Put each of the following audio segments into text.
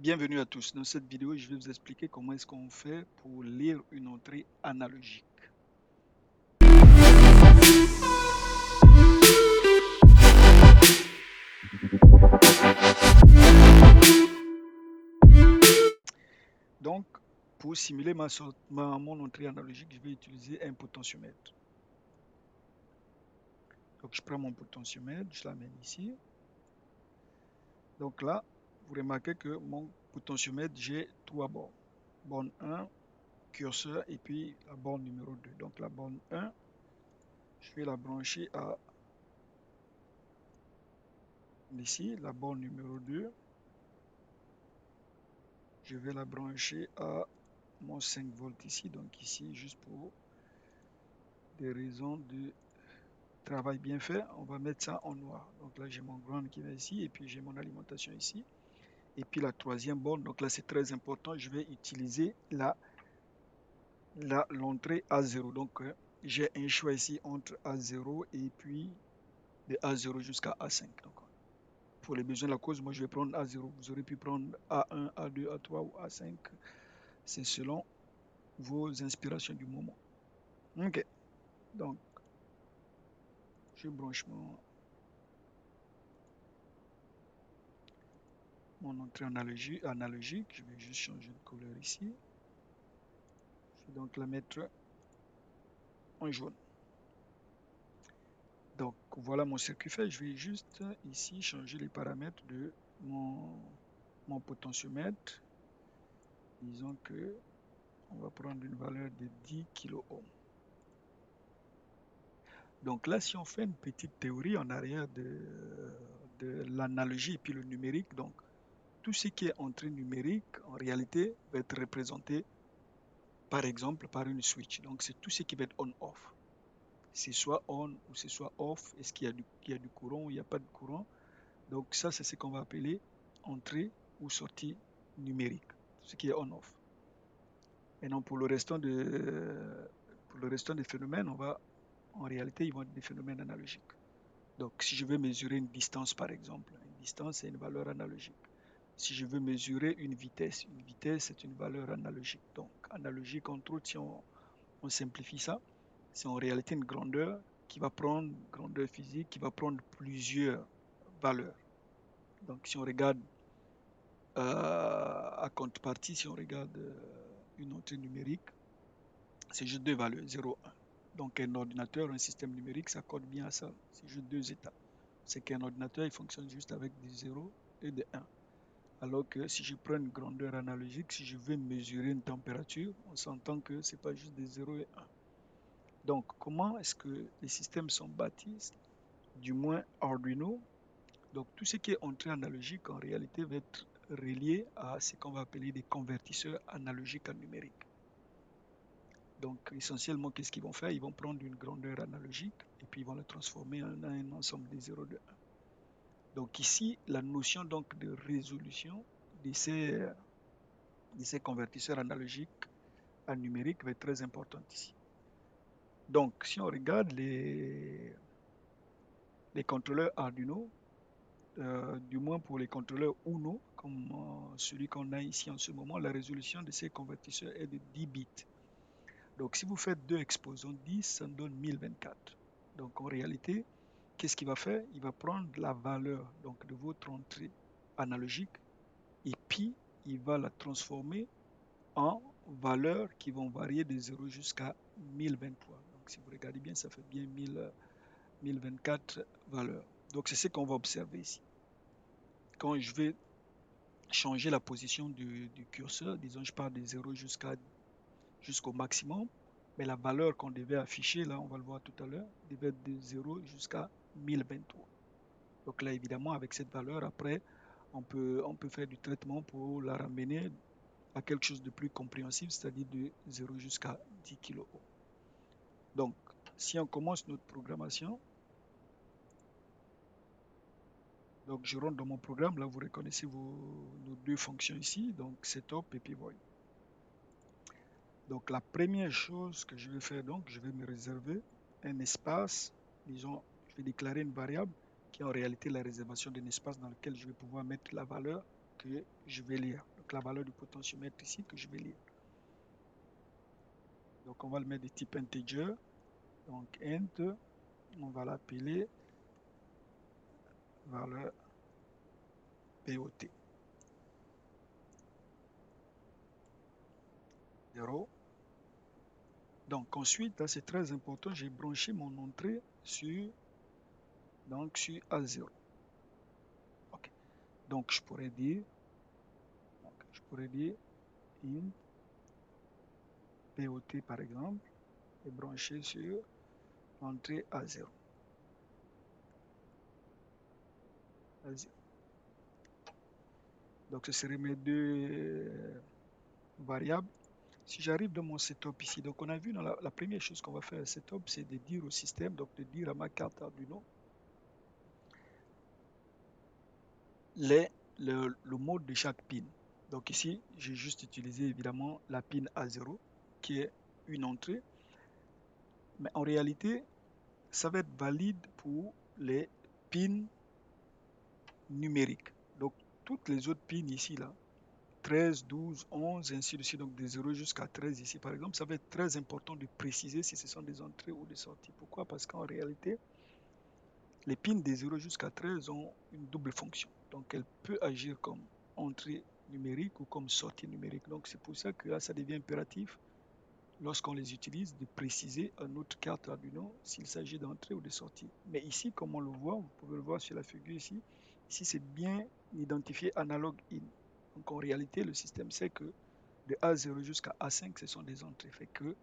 Bienvenue à tous. Dans cette vidéo, je vais vous expliquer comment est-ce qu'on fait pour lire une entrée analogique. Donc, pour simuler mon entrée analogique, je vais utiliser un potentiomètre. Donc, je prends mon potentiomètre, je l'amène ici. Donc là, vous remarquez que mon potentiomètre, j'ai trois bornes. Borne 1, curseur, et puis la borne numéro 2. Donc, la borne 1, je vais la brancher à ici. La borne numéro 2, je vais la brancher à mon 5 volts ici. Donc ici, juste pour des raisons de travail bien fait, on va mettre ça en noir. Donc là, j'ai mon ground qui va ici, et puis j'ai mon alimentation ici. Et puis la troisième borne, donc là, c'est très important, je vais utiliser l'entrée A0. Donc, j'ai un choix ici entre A0 et puis de A0 jusqu'à A5. Donc, pour les besoins de la cause, moi, je vais prendre A0. Vous aurez pu prendre A1, A2, A3 ou A5. C'est selon vos inspirations du moment. OK. Donc, je branche mon entrée analogique. Je vais juste changer de couleur ici. Je vais donc la mettre en jaune. Donc, voilà mon circuit fait. Je vais juste ici changer les paramètres de mon potentiomètre. Disons que on va prendre une valeur de 10 kilo ohms. Donc là, si on fait une petite théorie en arrière de l'analogie et puis le numérique, donc tout ce qui est entrée numérique, en réalité, va être représenté, par exemple, par une switch. Donc c'est tout ce qui va être on-off. C'est soit on ou c'est soit off. Est-ce qu'il y a du courant ou il n'y a pas de courant? Donc ça, c'est ce qu'on va appeler entrée ou sortie numérique, ce qui est on-off. Maintenant, pour le restant des phénomènes, en réalité, ils vont être des phénomènes analogiques. Donc, si je veux mesurer une distance, par exemple, une distance, c'est une valeur analogique. Si je veux mesurer une vitesse, c'est une valeur analogique. Donc, analogique, entre autres, si on simplifie ça, c'est en réalité une grandeur qui va prendre, grandeur physique, qui va prendre plusieurs valeurs. Donc, si on regarde à contrepartie, si on regarde une entrée numérique, c'est juste deux valeurs, 0, 1. Donc, un ordinateur, un système numérique s'accorde bien à ça. C'est juste deux états. C'est qu'un ordinateur, il fonctionne juste avec des 0 et des 1. Alors que si je prends une grandeur analogique, si je veux mesurer une température, on s'entend que ce n'est pas juste des 0 et 1. Donc, comment est-ce que les systèmes sont bâtis? Du moins Arduino. Donc, tout ce qui est entrée analogique, en réalité, va être relié à ce qu'on va appeler des convertisseurs analogiques en numérique. Donc, essentiellement, qu'est-ce qu'ils vont faire? Ils vont prendre une grandeur analogique et puis ils vont la transformer en un ensemble des 0 de 1. Donc, ici, la notion donc de résolution de ces convertisseurs analogiques en numérique va être très importante ici. Donc, si on regarde les contrôleurs Arduino, du moins pour les contrôleurs Uno, comme celui qu'on a ici en ce moment, la résolution de ces convertisseurs est de 10 bits. Donc, si vous faites 2 exposants 10, ça donne 1024. Donc, en réalité, qu'est-ce qu'il va faire? Il va prendre la valeur donc, de votre entrée analogique et puis il va la transformer en valeurs qui vont varier de 0 jusqu'à 1023. Donc, si vous regardez bien, ça fait bien 1024 valeurs. Donc, c'est ce qu'on va observer ici. Quand je vais changer la position du curseur, disons, je pars de 0 jusqu'au maximum, mais la valeur qu'on devait afficher, là, on va le voir tout à l'heure, devait être de 0 jusqu'à 1023. Donc là, évidemment, avec cette valeur, après, on peut faire du traitement pour la ramener à quelque chose de plus compréhensible, c'est-à-dire de 0 jusqu'à 10 kilo ohms. Donc, si on commence notre programmation, donc je rentre dans mon programme, là vous reconnaissez nos deux fonctions ici, donc setup et puis void. Donc la première chose que je vais faire, donc je vais me réserver un espace, disons, je vais déclarer une variable qui est en réalité la réservation d'un espace dans lequel je vais pouvoir mettre la valeur que je vais lire. Donc la valeur du potentiomètre ici que je vais lire. Donc on va le mettre de type integer. Donc int, on va l'appeler valeur POT. 0. Donc ensuite, là c'est très important, j'ai branché mon entrée sur A0. Ok. Donc je pourrais dire int POT par exemple est branché sur l'entrée A0. Donc ce serait mes deux variables. Si j'arrive dans mon setup ici, donc on a vu dans la première chose qu'on va faire setup, c'est de dire au système, donc de dire à ma carte Arduino le mode de chaque pin. Donc ici, j'ai juste utilisé évidemment la pin A0 qui est une entrée. Mais en réalité, ça va être valide pour les pins numériques. Donc toutes les autres pins ici, là, 13, 12, 11, ainsi de suite, donc de 0 jusqu'à 13 ici par exemple, ça va être très important de préciser si ce sont des entrées ou des sorties. Pourquoi? Parce qu'en réalité, les pins de 0 jusqu'à 13 ont une double fonction. Donc elle peut agir comme entrée numérique ou comme sortie numérique. Donc c'est pour ça que là, ça devient impératif lorsqu'on les utilise de préciser à notre carte Arduino s'il s'agit d'entrée ou de sortie. Mais ici, comme on le voit, vous pouvez le voir sur la figure ici, c'est bien identifié analog in. Donc en réalité, le système sait que de A0 jusqu'à A5, ce sont des entrées. Fait que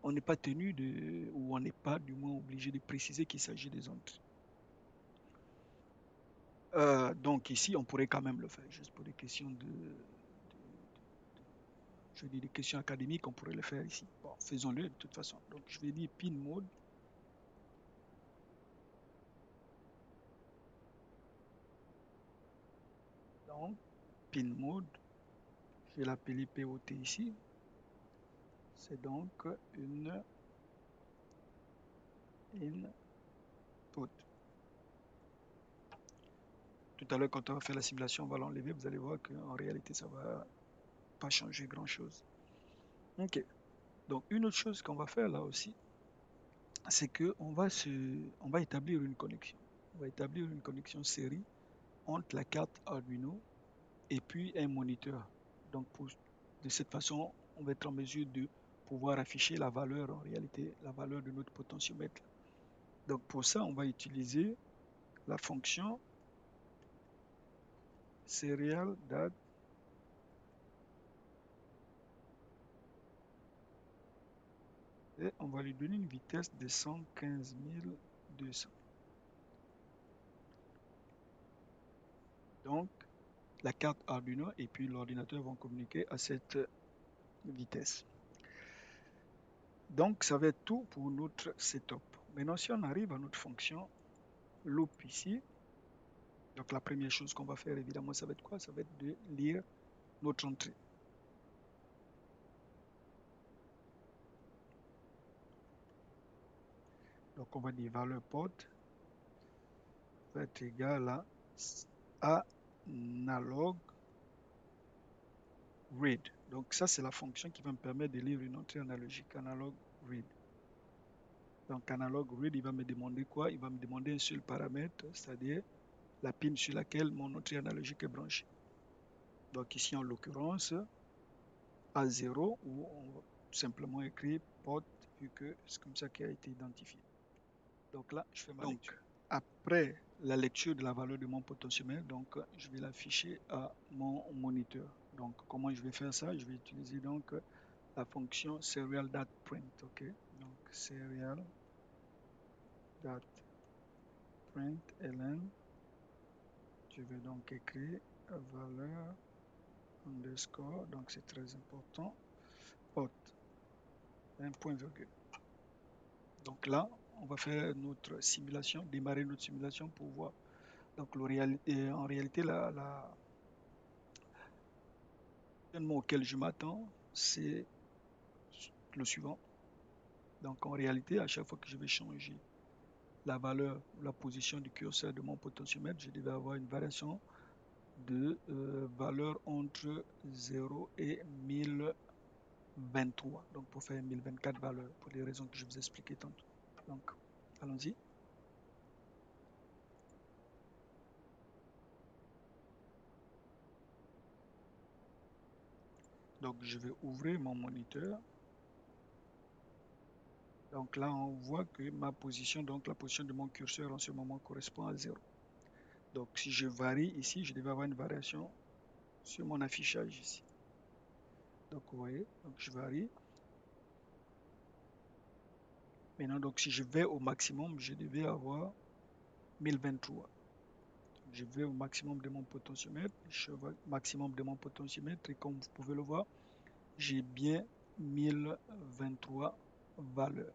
on n'est pas tenu de, ou on n'est pas du moins obligé de préciser qu'il s'agit des entrées. Donc ici, on pourrait quand même le faire, juste pour des questions je dis des questions académiques, on pourrait le faire ici. Bon, faisons-le de toute façon. Donc je vais dire pin mode. Donc pin mode, je vais l'appeler POT ici. C'est donc une input. Tout à l'heure, quand on va faire la simulation, on va l'enlever. Vous allez voir qu'en réalité, ça ne va pas changer grand-chose. Ok. Donc, une autre chose qu'on va faire là aussi, c'est qu'on on va établir une connexion. On va établir une connexion série entre la carte Arduino et puis un moniteur. Donc, de cette façon, on va être en mesure de pouvoir afficher la valeur, en réalité, la valeur de notre potentiomètre. Donc, pour ça, on va utiliser la fonction serial.dat et on va lui donner une vitesse de 115 200. Donc, la carte Arduino et puis l'ordinateur vont communiquer à cette vitesse. Donc, ça va être tout pour notre setup. Maintenant, si on arrive à notre fonction loop ici, donc la première chose qu'on va faire, évidemment, ça va être quoi? Ça va être de lire notre entrée. Donc, on va dire valeur port va être égal à analog read. Donc, ça, c'est la fonction qui va me permettre de lire une entrée analogique, analog read. Donc, analog read, il va me demander quoi? Il va me demander un seul paramètre, c'est-à-dire la pin sur laquelle mon entrée analogique est branchée. Donc, ici, en l'occurrence, A0, où on va tout simplement écrire port, vu que c'est comme ça qui a été identifié. Donc là, je fais ma lecture. Après la lecture de la valeur de mon potentiomètre, donc je vais l'afficher à mon moniteur. Donc, comment je vais faire ça? Je vais utiliser donc la fonction serial.print. Ok, donc serial.print ln. Je vais donc écrire valeur underscore, donc c'est très important, port, un point virgule. Donc là, on va faire notre simulation, démarrer notre simulation pour voir. Donc en réalité, l'événement auquel je m'attends, c'est le suivant. Donc en réalité, à chaque fois que je vais changer la valeur ou la position du curseur de mon potentiomètre, je devais avoir une variation de valeurs entre 0 et 1023. Donc pour faire 1024 valeurs, pour les raisons que je vous ai expliquées tantôt. Donc, allons-y. Donc je vais ouvrir mon moniteur. Donc là, on voit que ma position, donc la position de mon curseur en ce moment correspond à 0. Donc si je varie ici, je devais avoir une variation sur mon affichage ici. Donc vous voyez, donc je varie. Maintenant, donc si je vais au maximum, je devais avoir 1023. Je vais au maximum de mon potentiomètre, je vais au maximum de mon potentiomètre et comme vous pouvez le voir, j'ai bien 1023 valeurs.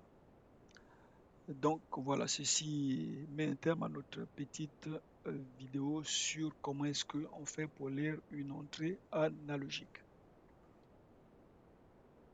Donc voilà, ceci met un terme à notre petite vidéo sur comment est-ce qu'on fait pour lire une entrée analogique.